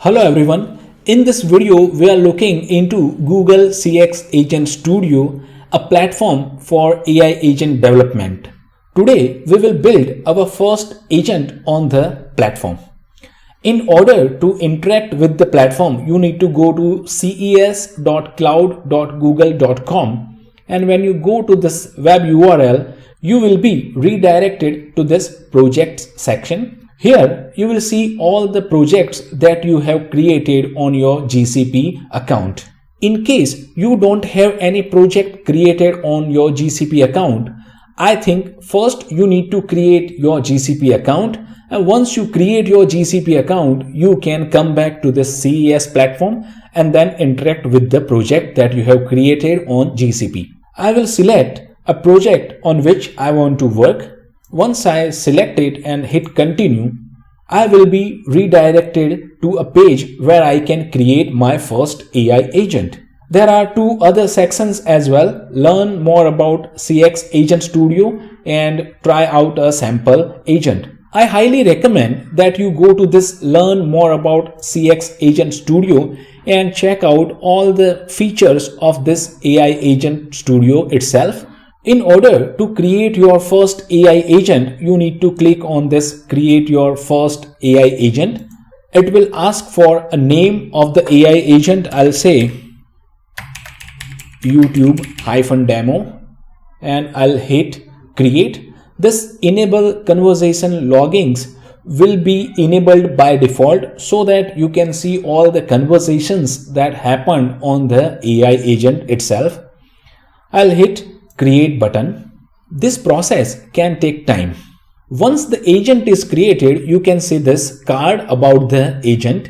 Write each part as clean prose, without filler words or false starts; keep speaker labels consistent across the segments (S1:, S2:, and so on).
S1: Hello everyone. In this video, we are looking into Google CX Agent Studio, a platform for AI agent development. Today, we will build our first agent on the platform. In order to interact with the platform, you need to go to ces.cloud.google.com, and when you go to this web URL, you will be redirected to this projects section. Here you will see all the projects that you have created on your GCP account. In case you don't have any project created on your GCP account, I think first you need to create your GCP account, and once you create your GCP account, you can come back to this CES platform and then interact with the project that you have created on GCP. I will select a project on which I want to work. Once I select it and hit continue, I will be redirected to a page where I can create my first AI agent. There are two other sections as well. Learn more about CX Agent Studio and try out a sample agent. I highly recommend that you go to this learn more about CX Agent Studio and check out all the features of this AI Agent Studio itself. In order to create your first AI agent, you need to click on this create your first AI agent. It will ask for a name of the AI agent. I'll say YouTube-demo and I'll hit create. This enable conversation loggings will be enabled by default so that you can see all the conversations that happened on the AI agent itself. I'll hit create button. This process can take time. Once the agent is created, you can see this card about the agent.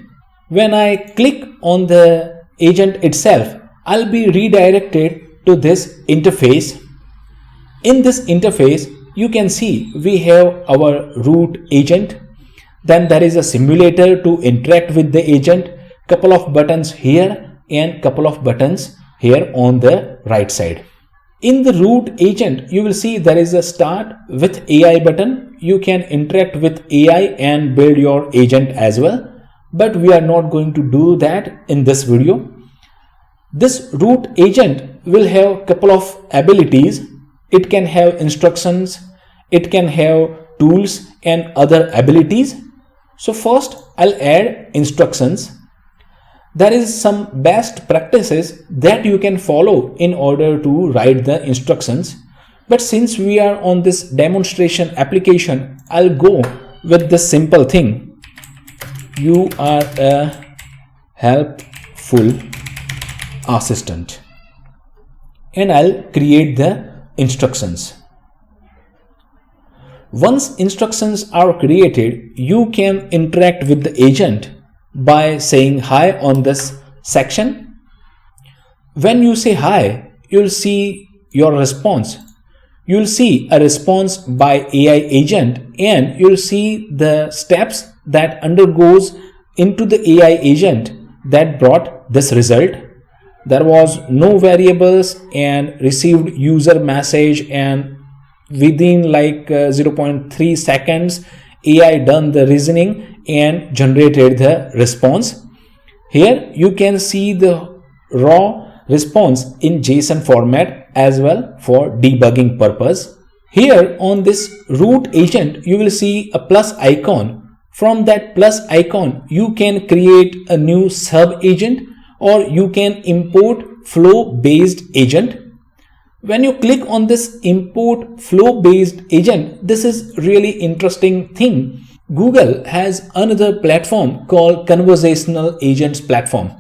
S1: When I click on the agent itself, I'll be redirected to this interface. In this interface, you can see we have our root agent. Then there is a simulator to interact with the agent. Couple of buttons here and couple of buttons here on the right side. In the root agent, you will see there is a start with AI button. You can interact with AI and build your agent as well, but we are not going to do that in this video. This root agent will have a couple of abilities. It can have instructions, it can have tools and other abilities. So first I'll add instructions. There is some best practices that you can follow in order to write the instructions. But since we are on this demonstration application, I'll go with this simple thing. You are a helpful assistant. And I'll create the instructions. Once instructions are created, you can interact with the agent by saying hi on this section. When you say hi, you'll see your response. You'll see a response by AI agent and you'll see the steps that undergoes into the AI agent that brought this result. There was no variables and received user message, and within like 0.3 seconds AI done the reasoning and generated the response. Here you can see the raw response in JSON format as well for debugging purpose. Here on this root agent, you will see a plus icon. From that plus icon, you can create a new sub agent or you can import flow based agent. When you click on this import flow based agent, this is really interesting thing. Google has another platform called Conversational Agents platform.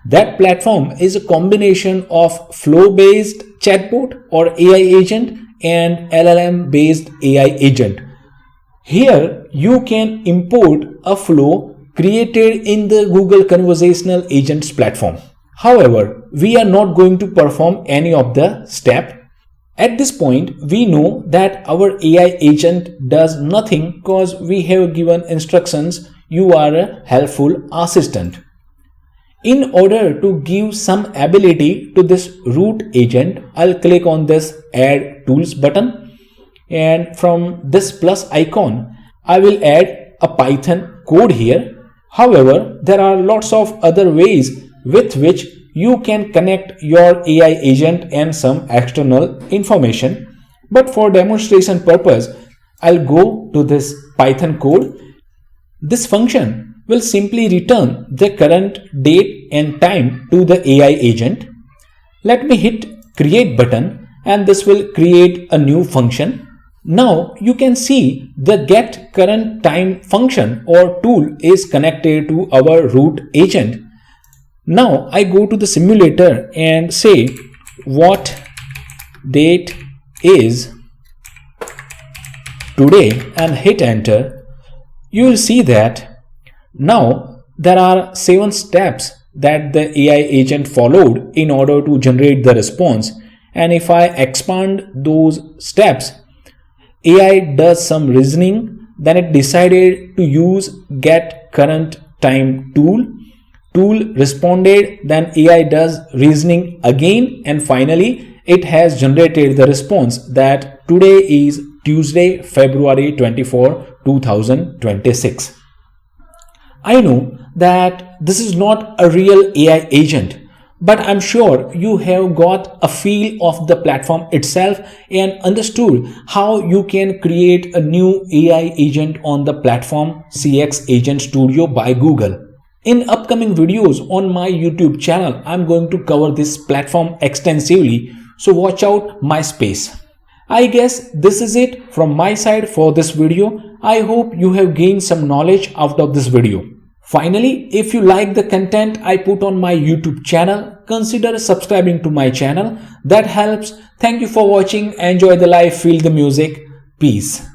S1: That platform is a combination of flow-based chatbot or AI agent and LLM-based AI agent. Here you can import a flow created in the Google Conversational Agents platform. However, we are not going to perform any of the step. At this point, we know that our AI agent does nothing because we have given instructions, you are a helpful assistant. In order to give some ability to this root agent, I'll click on this add tools button, and from this plus icon, I will add a Python code here. However, there are lots of other ways with which you can connect your AI agent and some external information. But for demonstration purpose, I'll go to this Python code. This function will simply return the current date and time to the AI agent. Let me hit create button and this will create a new function. Now you can see the get current time function or tool is connected to our root agent. Now I go to the simulator and say what date is today and hit enter. You will see that now there are 7 steps that the AI agent followed in order to generate the response, and if I expand those steps, AI does some reasoning, then it decided to use get current time tool responded, then AI does reasoning again, and finally it has generated the response that today is Tuesday, February 24, 2026. I know that this is not a real AI agent, but I'm sure you have got a feel of the platform itself and understood how you can create a new AI agent on the platform CX Agent Studio by Google. In upcoming videos on my YouTube channel, I'm going to cover this platform extensively, so watch out my space. I guess this is it from my side for this video. I hope you have gained some knowledge out of this video. Finally, if you like the content I put on my YouTube channel, consider subscribing to my channel. That helps. Thank you for watching. Enjoy the life, feel the music. Peace.